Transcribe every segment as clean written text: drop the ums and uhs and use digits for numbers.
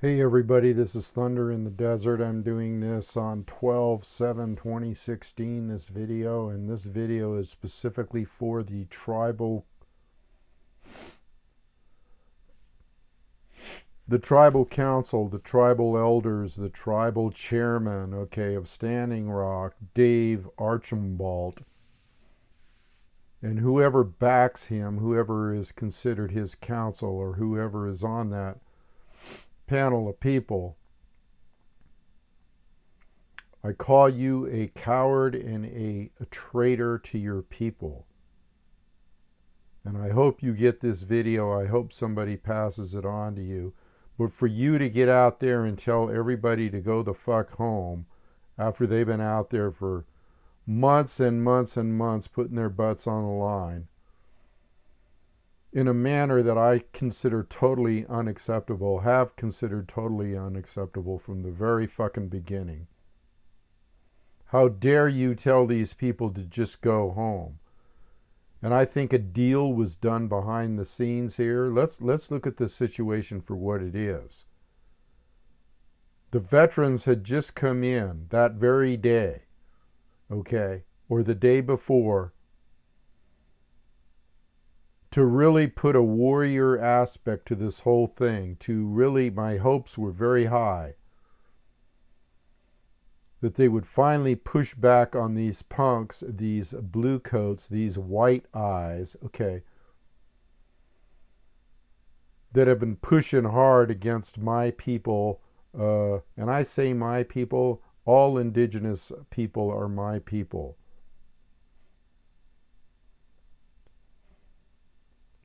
Hey everybody, this is Thunder in the Desert. I'm doing this on 12/7/2016, this video, and this video is specifically for the tribal council, the tribal elders, the tribal chairman, okay, of Standing Rock, Dave Archambault, and whoever backs him, whoever is considered his council, or whoever is on that panel of people. I call you a coward and a traitor to your people. And I hope you get this video. I hope somebody passes it on to you. But for you to get out there and tell everybody to go the fuck home after they've been out there for months and months and months putting their butts on the line in a manner that I consider totally unacceptable, have considered totally unacceptable from the very fucking beginning. How dare you tell these people to just go home? And I think a deal was done behind the scenes here. Let's look at this situation for what it is. The veterans had just come in that very day, okay, or the day before, to really put a warrior aspect to this whole thing, to really, my hopes were very high that they would finally push back on these punks, these blue coats, these white eyes, okay, that have been pushing hard against my people. And I say my people, all indigenous people are my people.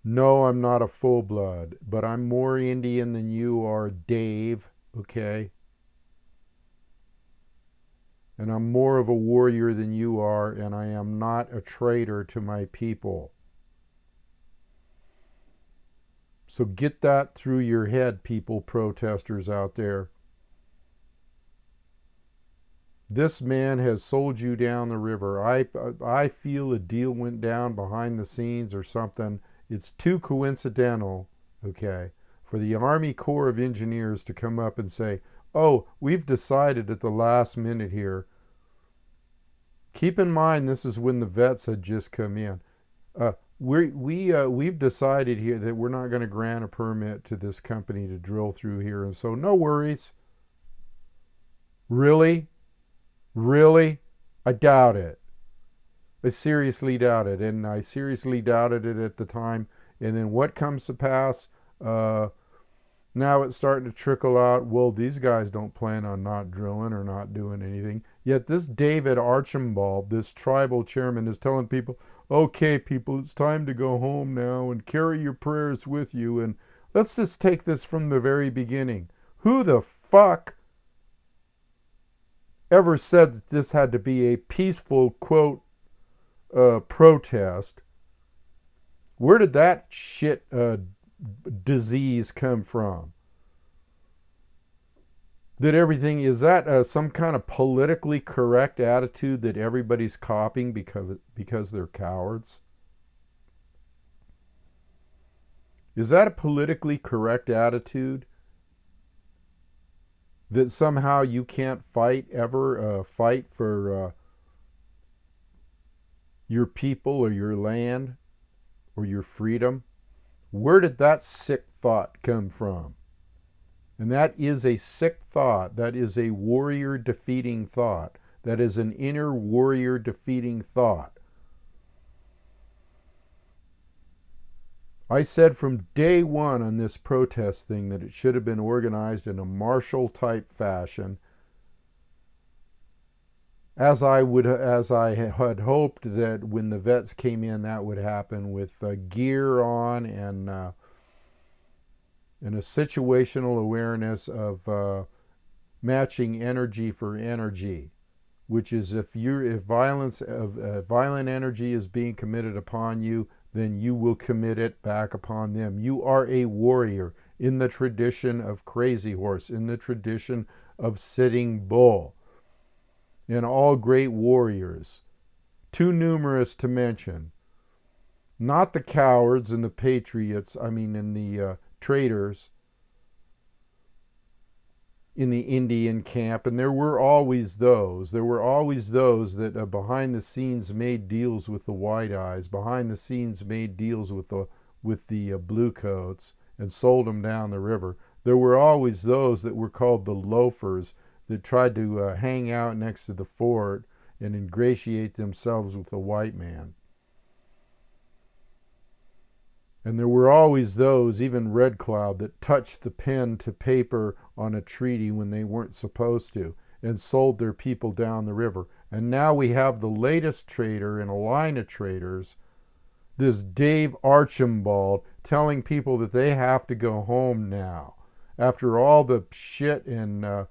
No, I'm not a full blood, but I'm more Indian than you are, Dave, okay? And I'm more of a warrior than you are, and I am not a traitor to my people. So get that through your head, people, protesters out there. This man has sold you down the river. I feel a deal went down behind the scenes or something. It's too coincidental, okay, for the Army Corps of Engineers to come up and say, oh, we've decided at the last minute here. Keep in mind, this is when the vets had just come in. We've decided here that we're not going to grant a permit to this company to drill through here, and so no worries. Really? Really? I doubt it. I seriously doubt it, and I seriously doubted it at the time. And then what comes to pass? Now it's starting to trickle out. Well, these guys don't plan on not drilling or not doing anything. Yet this David Archambault, this tribal chairman, is telling people, okay, people, it's time to go home now and carry your prayers with you. And let's just take this from the very beginning. Who the fuck ever said that this had to be a peaceful, quote, protest? Where did that shit disease come from? That everything, is that some kind of politically correct attitude that everybody's copying because they're cowards? Is that a politically correct attitude? That somehow you can't fight ever, fight for your people or your land or your freedom? Where did that sick thought come from? And that is a sick thought. That is a warrior defeating thought. That is an inner warrior defeating thought. I said from day one on this protest thing that it should have been organized in a martial type fashion, as I had hoped that when the vets came in that would happen, with gear on and a situational awareness of matching energy for energy, which is if violent energy is being committed upon you, then you will commit it back upon them. You are a warrior in the tradition of Crazy Horse, in the tradition of Sitting Bull, and all great warriors, too numerous to mention. Not the cowards and the patriots, and the traitors, in the Indian camp, and there were always those. There were always those that behind the scenes made deals with the white eyes, behind the scenes made deals with the blue coats and sold them down the river. There were always those that were called the loafers that tried to hang out next to the fort and ingratiate themselves with the white man. And there were always those, even Red Cloud, that touched the pen to paper on a treaty when they weren't supposed to and sold their people down the river. And now we have the latest traitor in a line of traitors, this Dave Archibald, telling people that they have to go home now. After all the shit and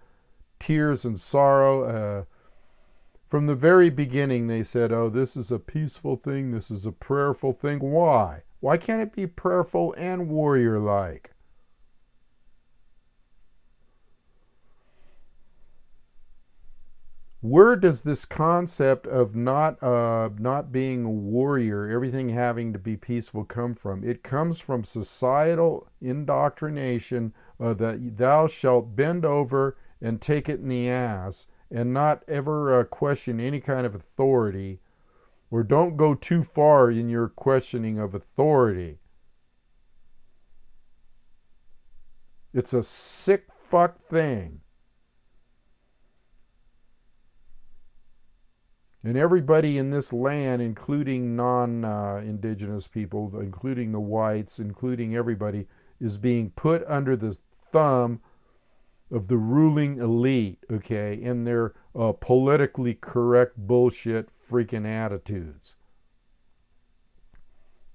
tears and sorrow, from the very beginning they said, oh, this is a peaceful thing, this is a prayerful thing. Why? Why can't it be prayerful and warrior-like? Where does this concept of not being a warrior, everything having to be peaceful, come from? It comes from societal indoctrination that thou shalt bend over and take it in the ass and not ever question any kind of authority, or don't go too far in your questioning of authority. It's a sick fuck thing. And everybody in this land, including non-indigenous people, including the whites, including everybody, is being put under the thumb of the ruling elite, okay, in their politically correct bullshit freaking attitudes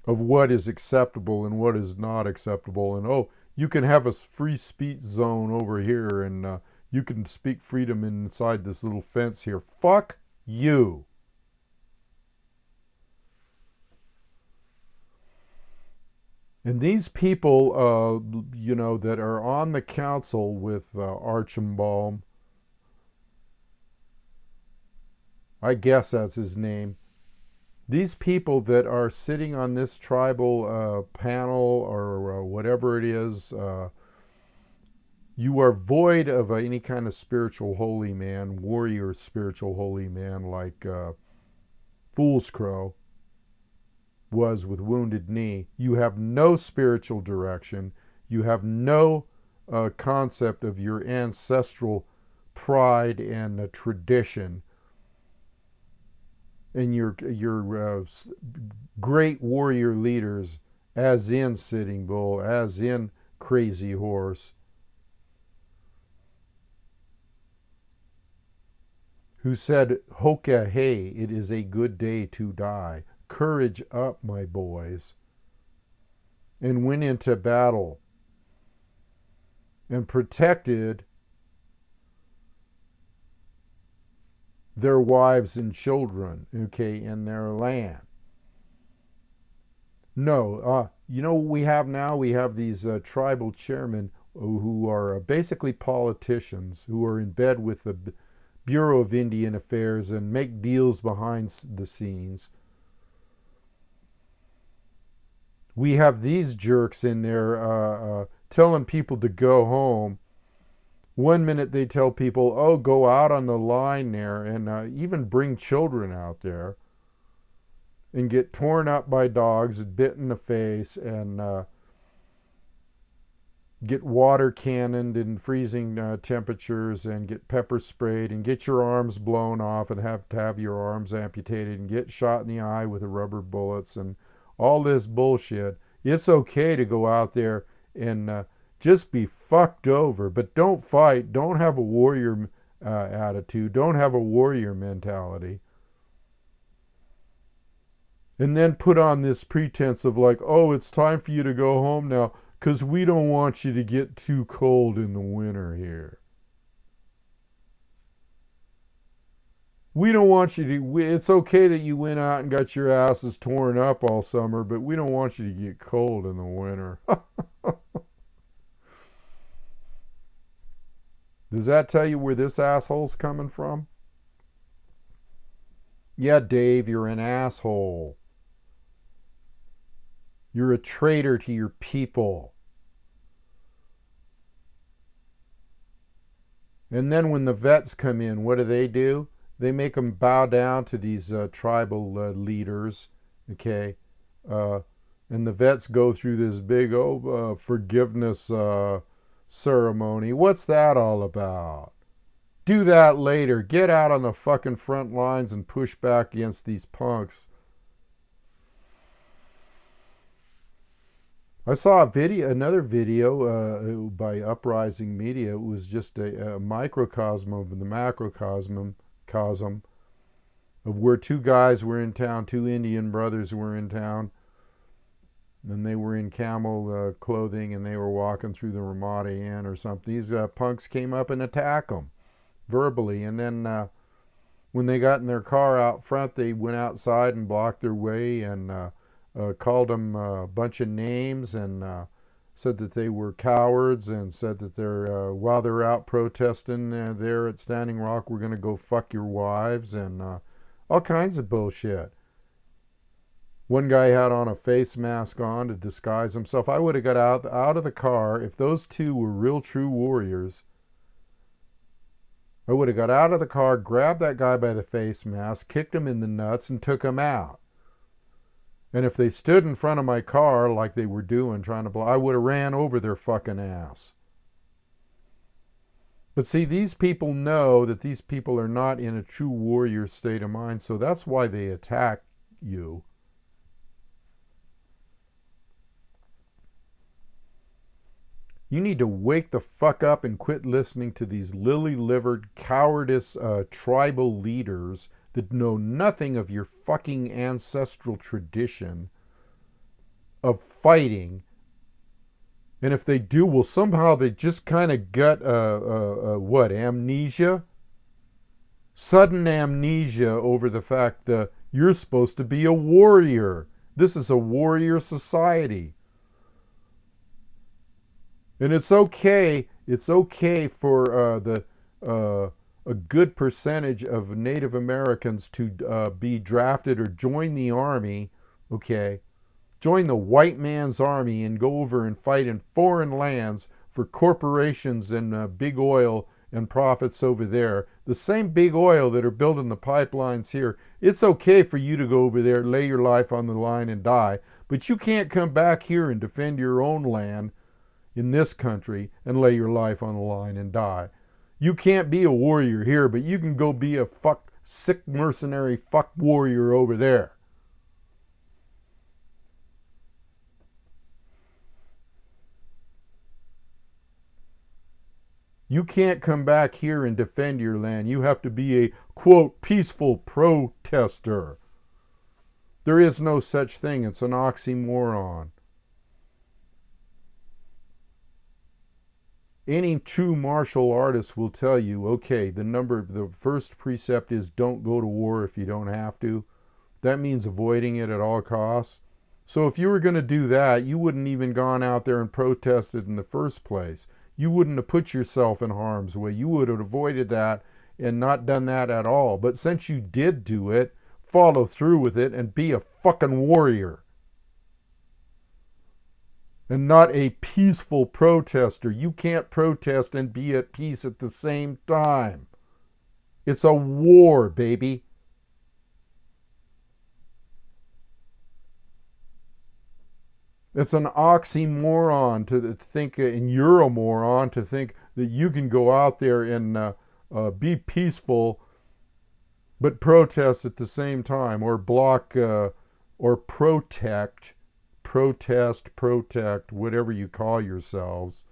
of what is acceptable and what is not acceptable. And, oh, you can have a free speech zone over here, and you can speak freedom inside this little fence here. Fuck you. And these people, that are on the council with Archibald, I guess that's his name. These people that are sitting on this tribal panel or whatever it is, you are void of any kind of spiritual holy man, warrior spiritual holy man like Fool's Crow was with Wounded Knee. You have no spiritual direction. You have no concept of your ancestral pride and tradition, and your great warrior leaders, as in Sitting Bull, as in Crazy Horse, who said, Hoka hey, it is a good day to die. Courage up, my boys, and went into battle and protected their wives and children, okay, in their land. No, you know what we have now? We have these tribal chairmen who are basically politicians who are in bed with the Bureau of Indian Affairs and make deals behind the scenes. We have these jerks in there telling people to go home. One minute they tell people, oh, go out on the line there, and even bring children out there and get torn up by dogs and bit in the face and get water cannoned in freezing temperatures and get pepper sprayed and get your arms blown off and have to have your arms amputated and get shot in the eye with rubber bullets and all this bullshit. It's okay to go out there and just be fucked over, but don't fight. Don't have a warrior attitude. Don't have a warrior mentality. And then put on this pretense of like, oh, it's time for you to go home now because we don't want you to get too cold in the winter here. We don't want you to, it's okay that you went out and got your asses torn up all summer, but we don't want you to get cold in the winter. Does that tell you where this asshole's coming from? Yeah, Dave, you're an asshole. You're a traitor to your people. And then when the vets come in, what do? They make them bow down to these tribal leaders, okay? And the vets go through this big forgiveness ceremony. What's that all about? Do that later. Get out on the fucking front lines and push back against these punks. I saw another video by Uprising Media. It was just a microcosm of the macrocosm of where two guys were in town, two Indian brothers were in town, and they were in camel clothing, and they were walking through the Ramada Inn or something. These punks came up and attacked them verbally, and then when they got in their car out front, they went outside and blocked their way and called them a bunch of names and said that they were cowards and said that while they're out protesting there at Standing Rock, we're going to go fuck your wives and all kinds of bullshit. One guy had on a face mask on to disguise himself. I would have got out of the car. If those two were real true warriors, I would have got out of the car, grabbed that guy by the face mask, kicked him in the nuts, and took him out. And if they stood in front of my car like they were doing, trying to block, I would have ran over their fucking ass. But see, these people know that these people are not in a true warrior state of mind, so that's why they attack you. You need to wake the fuck up and quit listening to these lily-livered, cowardice tribal leaders that know nothing of your fucking ancestral tradition of fighting. And if they do, well, somehow they just kind of got, amnesia? Sudden amnesia over the fact that you're supposed to be a warrior. This is a warrior society. And it's okay for a good percentage of Native Americans to be drafted or join the army, okay? Join the white man's army and go over and fight in foreign lands for corporations and big oil and profits over there. The same big oil that are building the pipelines here. It's okay for you to go over there, lay your life on the line and die, but you can't come back here and defend your own land in this country and lay your life on the line and die. You can't be a warrior here, but you can go be a sick mercenary warrior over there. You can't come back here and defend your land. You have to be a, quote, peaceful protester. There is no such thing. It's an oxymoron. Any true martial artist will tell you, okay, the first precept is don't go to war if you don't have to. That means avoiding it at all costs. So if you were going to do that, you wouldn't even gone out there and protested in the first place. You wouldn't have put yourself in harm's way. You would have avoided that and not done that at all. But since you did do it, follow through with it and be a fucking warrior. And not a peaceful protester. You can't protest and be at peace at the same time. It's a war, baby. It's an oxymoron to think, and you're a moron to think that you can go out there and be peaceful but protest at the same time, or block or protest, whatever you call yourselves.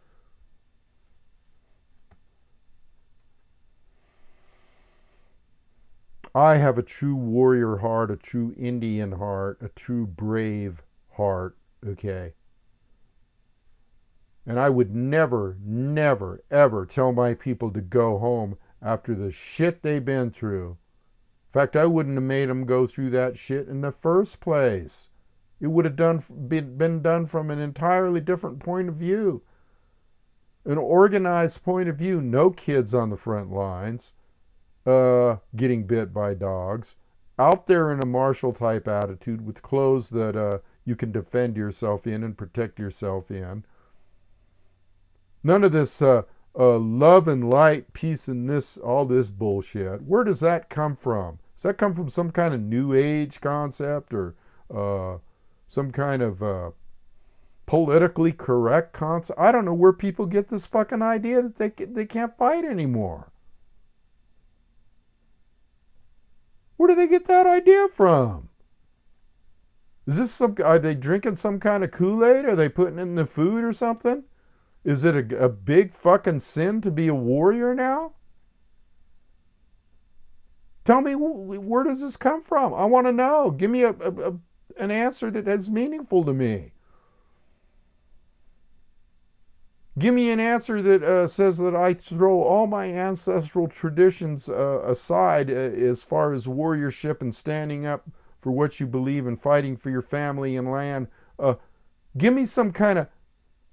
I have a true warrior heart, a true Indian heart, a true brave heart, okay? And I would never, ever tell my people to go home after the shit they've been through. In fact, I wouldn't have made them go through that shit in the first place. It would have been done from an entirely different point of view. An organized point of view. No kids on the front lines getting bit by dogs. Out there in a martial type attitude with clothes that you can defend yourself in and protect yourself in. None of this love and light, peace and this, all this bullshit. Where does that come from? Does that come from some kind of New Age concept or some kind of politically correct concept? I don't know where people get this fucking idea that they can't fight anymore. Where do they get that idea from? Is this are they drinking some kind of Kool-Aid? Are they putting it in the food or something? Is it a big fucking sin to be a warrior now? Tell me, where does this come from? I want to know. Give me an answer that is meaningful to me. Give me an answer that says that I throw all my ancestral traditions aside as far as warriorship and standing up for what you believe and fighting for your family and land. Give me some kind of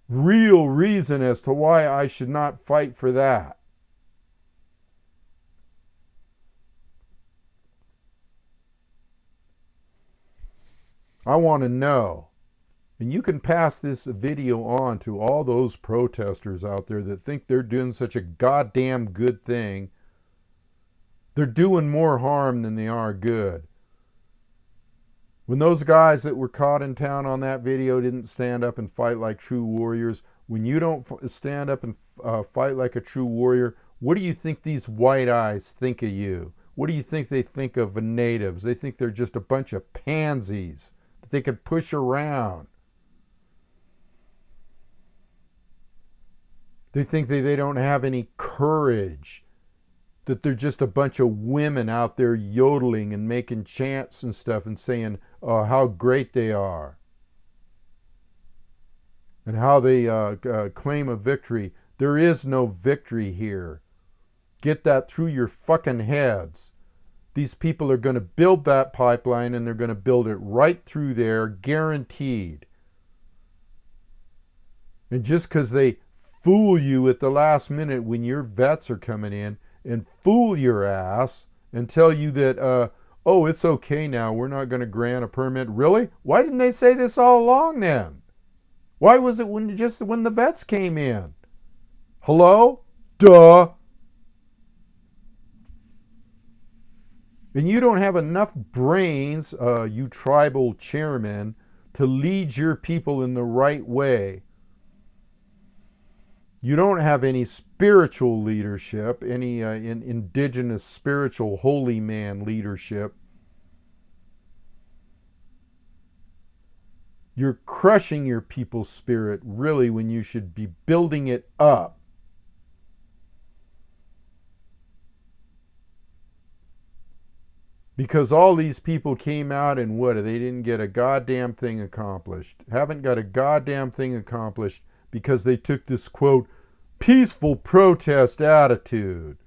real reason as to why I should not fight for that. I want to know. And you can pass this video on to all those protesters out there that think they're doing such a goddamn good thing. They're doing more harm than they are good. When those guys that were caught in town on that video didn't stand up and fight like true warriors, when you don't stand up and fight like a true warrior, what do you think these white eyes think of you? What do you think they think of the natives? They think they're just a bunch of pansies that they could push around. They think they don't have any courage, that they're just a bunch of women out there yodeling and making chants and stuff and saying how great they are and how they claim a victory. There is no victory here. Get that through your fucking heads. These people are going to build that pipeline and they're going to build it right through there, guaranteed. And just because they fool you at the last minute when your vets are coming in and fool your ass and tell you that, oh, it's okay now, we're not going to grant a permit. Really? Why didn't they say this all along then? Why was it just when the vets came in? Hello? Duh. And you don't have enough brains, you tribal chairman, to lead your people in the right way. You don't have any spiritual leadership, any indigenous spiritual holy man leadership. You're crushing your people's spirit, really, when you should be building it up. Because all these people came out and what? They didn't get a goddamn thing accomplished. Haven't got a goddamn thing accomplished because they took this, quote, peaceful protest attitude.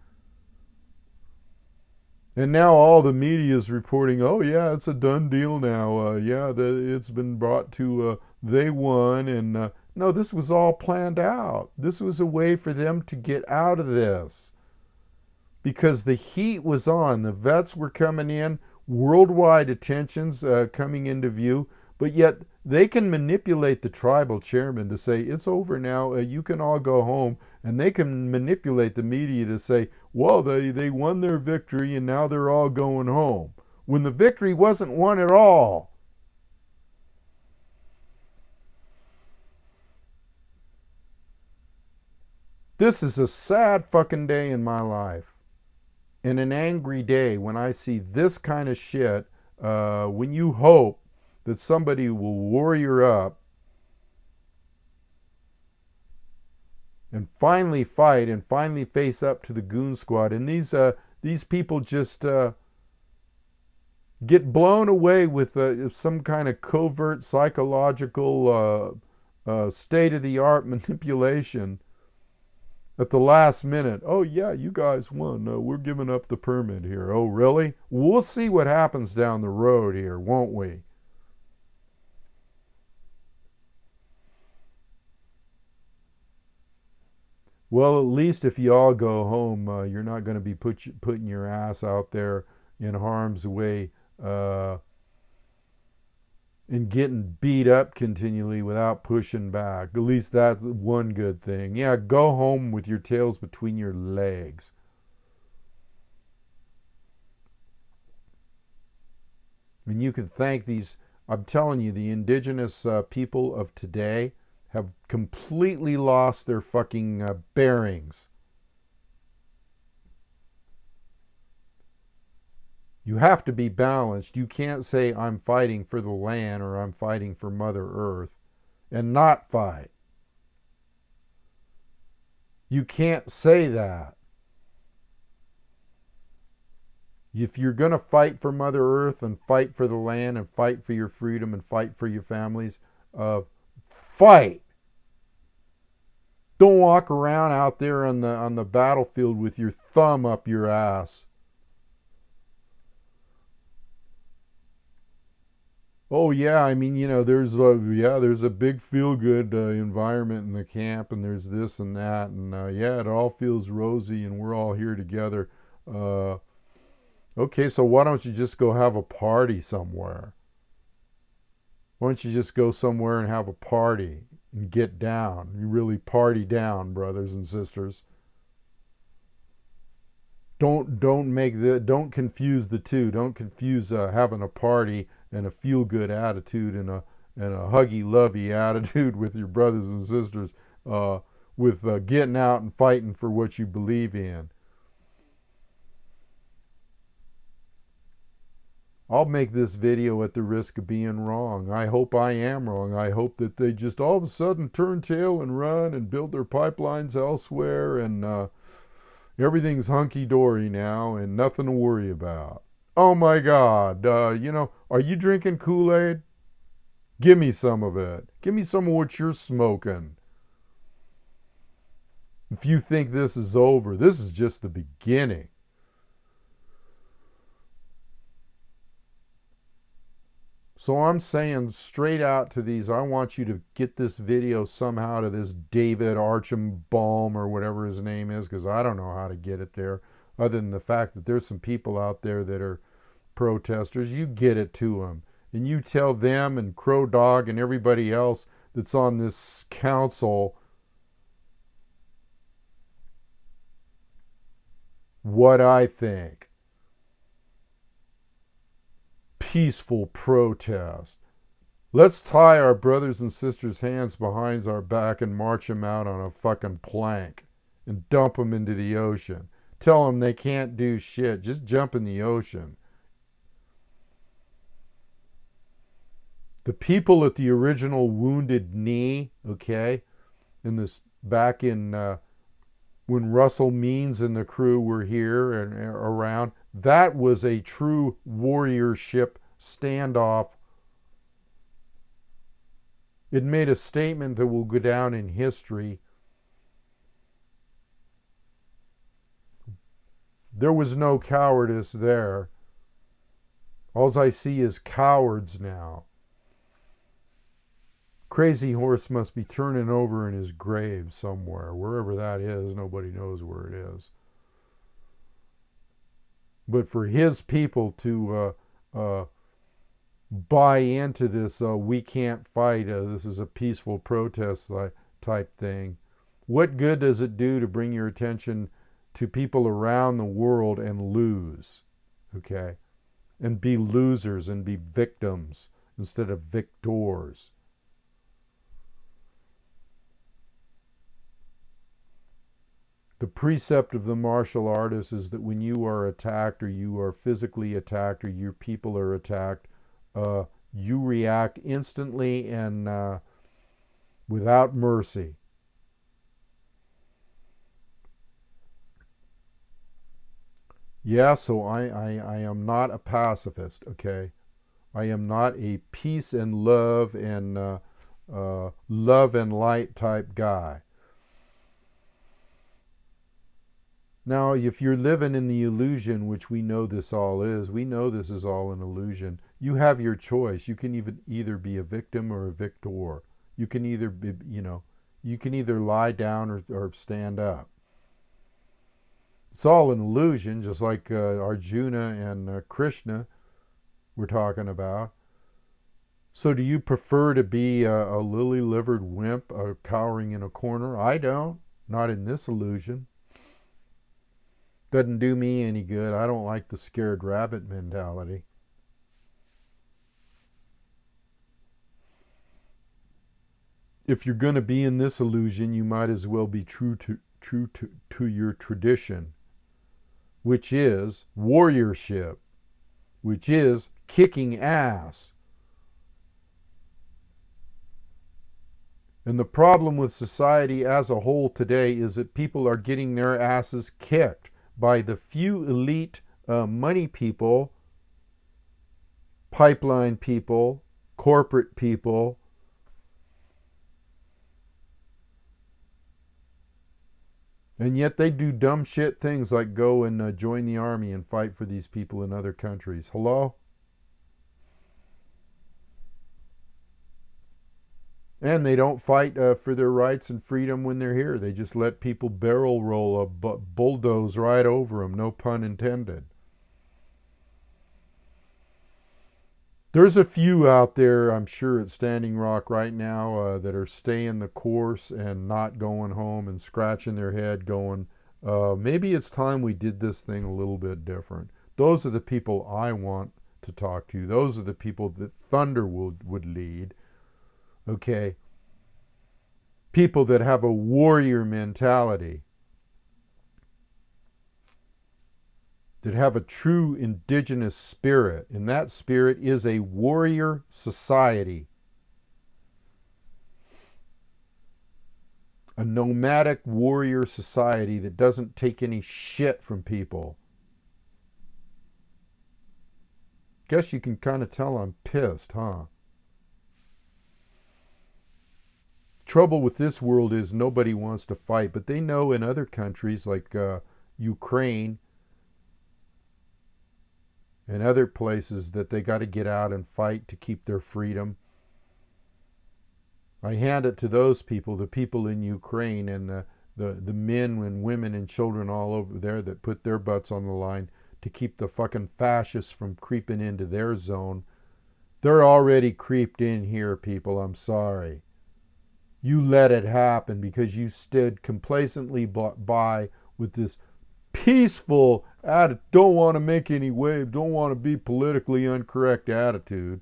And now all the media is reporting, oh yeah, it's a done deal now. It's been brought to, they won. And no, this was all planned out. This was a way for them to get out of this. Because the heat was on. The vets were coming in, worldwide attentions coming into view, but yet they can manipulate the tribal chairman to say, it's over now, you can all go home. And they can manipulate the media to say, well, they won their victory and now they're all going home. When the victory wasn't won at all. This is a sad fucking day in my life. And an angry day when I see this kind of shit, when you hope that somebody will warrior up and finally fight and finally face up to the goon squad. And these people just get blown away with some kind of covert psychological state-of-the-art manipulation at the last minute. Oh yeah, you guys won. We're giving up the permit here. Oh really? We'll see what happens down the road here, won't we? Well, at least if you all go home, you're not going to be putting your ass out there in harm's way and getting beat up continually without pushing back. At least that's one good thing. Yeah, go home with your tails between your legs. And you can thank these, I'm telling you, the indigenous people of today have completely lost their fucking bearings. You have to be balanced. You can't say I'm fighting for the land or I'm fighting for Mother Earth and not fight. You can't say that. If you're going to fight for Mother Earth and fight for the land and fight for your freedom and fight for your families, fight. Don't walk around out there on the battlefield with your thumb up your ass. Oh yeah, I mean, there's a big feel-good environment in the camp, and there's this and that, and yeah, it all feels rosy, and we're all here together. Okay, so why don't you just go have a party somewhere? Why don't you just go somewhere and have a party and get down? You really party down, brothers and sisters. Don't confuse the two. Don't confuse having a party and a feel-good attitude and a huggy-lovey attitude with your brothers and sisters with getting out and fighting for what you believe in. I'll make this video at the risk of being wrong. I hope I am wrong. I hope that they just all of a sudden turn tail and run and build their pipelines elsewhere and everything's hunky-dory now and nothing to worry about. Oh my God, are you drinking Kool-Aid? Give me some of it. Give me some of what you're smoking. If you think this is over, this is just the beginning. So I'm saying straight out to these, I want you to get this video somehow to this David Archambault or whatever his name is, because I don't know how to get it there, other than the fact that there's some people out there that are protesters. You get it to them. And you tell them and Crow Dog and everybody else that's on this council what I think. Peaceful protest. Let's tie our brothers and sisters' hands behind our back and march them out on a fucking plank and dump them into the ocean. Tell them they can't do shit. Just jump in the ocean. The people at the original Wounded Knee, okay, in this back in when Russell Means and the crew were here and around, that was a true warriorship standoff. It made a statement that will go down in history. There was no cowardice there. All I see is cowards now. Crazy Horse must be turning over in his grave somewhere. Wherever that is, nobody knows where it is. But for his people to buy into this, we can't fight, this is a peaceful protest type thing, what good does it do to bring your attention to people around the world and lose, okay? And be losers and be victims instead of victors. The precept of the martial artist is that when you are attacked or you are physically attacked or your people are attacked, you react instantly and without mercy. Yeah, so I am not a pacifist, okay? I am not a peace and love and light type guy. Now, if you're living in the illusion, which we know this all is, we know this is all an illusion, you have your choice. You can either be a victim or a victor. You can either be, you can either lie down or stand up. It's all an illusion, just like Arjuna and Krishna we're talking about. So do you prefer to be a lily-livered wimp cowering in a corner? I don't. Not in this illusion. Doesn't do me any good. I don't like the scared rabbit mentality. If you're going to be in this illusion, you might as well be true to your tradition, which is warriorship, which is kicking ass. And the problem with society as a whole today is that people are getting their asses kicked by the few elite money people, pipeline people, corporate people. And yet they do dumb shit things like go and join the army and fight for these people in other countries. Hello? And they don't fight for their rights and freedom when they're here. They just let people barrel roll, bulldoze right over them, no pun intended. There's a few out there, I'm sure, at Standing Rock right now that are staying the course and not going home and scratching their head going, maybe it's time we did this thing a little bit different. Those are the people I want to talk to. Those are the people that Thunder would lead. Okay? People that have a warrior mentality, that have a true indigenous spirit, and that spirit is a warrior society, a nomadic warrior society that doesn't take any shit from people. Guess you can kind of tell I'm pissed, huh? Trouble with this world is nobody wants to fight, but they know in other countries like Ukraine and other places that they got to get out and fight to keep their freedom. I hand it to those people, the people in Ukraine and the men and women and children all over there that put their butts on the line to keep the fucking fascists from creeping into their zone. They're already creeped in here, people. I'm sorry. You let it happen because you stood complacently by with this peaceful attitude, don't want to make any waves, don't want to be politically incorrect attitude.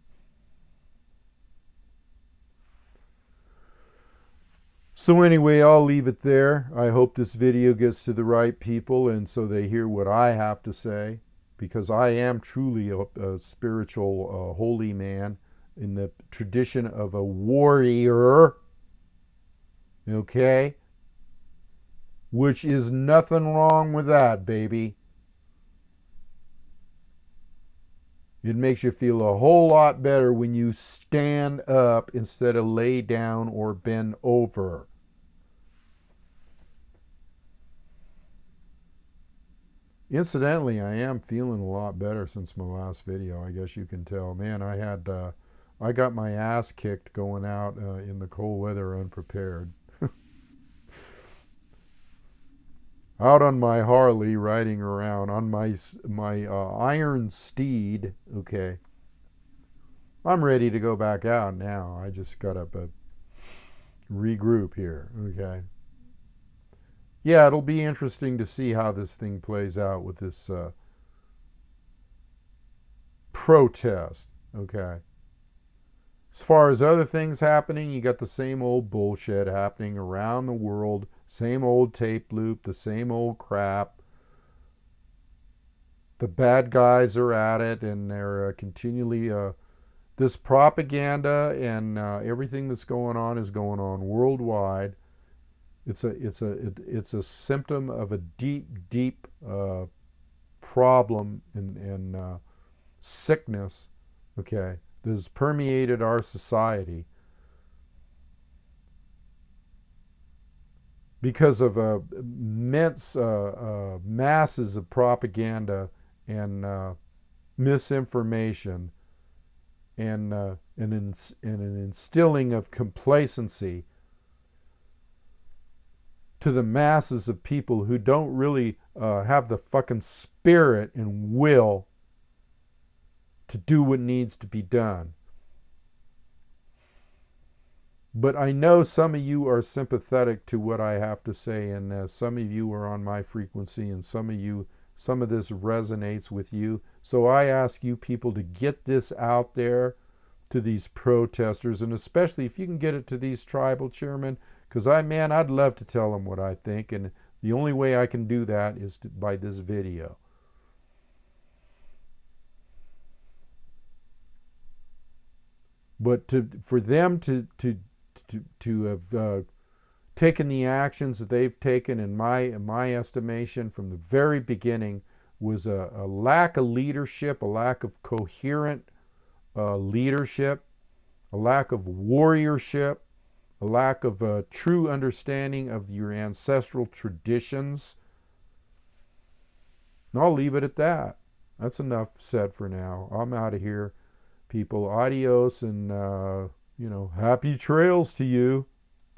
So anyway, I'll leave it there. I hope this video gets to the right people and so they hear what I have to say, because I am truly a spiritual holy man in the tradition of a warrior. Okay? Which is nothing wrong with that, baby. It makes you feel a whole lot better when you stand up instead of lay down or bend over. Incidentally, I am feeling a lot better since my last video. I guess you can tell. Man, I got my ass kicked going out in the cold weather unprepared. Out on my Harley, riding around on my iron steed. Okay, I'm ready to go back out now. I just got to regroup here. Okay. Yeah, it'll be interesting to see how this thing plays out with this protest. Okay. As far as other things happening, you got the same old bullshit happening around the world. Same old tape loop, the same old crap. The bad guys are at it, and they're continually this propaganda and everything that's going on is going on worldwide. It's a symptom of a deep problem and sickness. Okay, that has permeated our society. Because of immense masses of propaganda and misinformation and an instilling of complacency to the masses of people who don't really have the fucking spirit and will to do what needs to be done. But I know some of you are sympathetic to what I have to say, and some of you are on my frequency, and some of this resonates with you. So I ask you people to get this out there to these protesters, and especially if you can get it to these tribal chairmen, because I'd love to tell them what I think, and the only way I can do that is by this video. But for them to have taken the actions that they've taken, in my estimation, from the very beginning, was a lack of leadership, a lack of coherent leadership, a lack of warriorship, a lack of true understanding of your ancestral traditions. And I'll leave it at that. That's enough said for now. I'm out of here, people. Adios, and happy trails to you.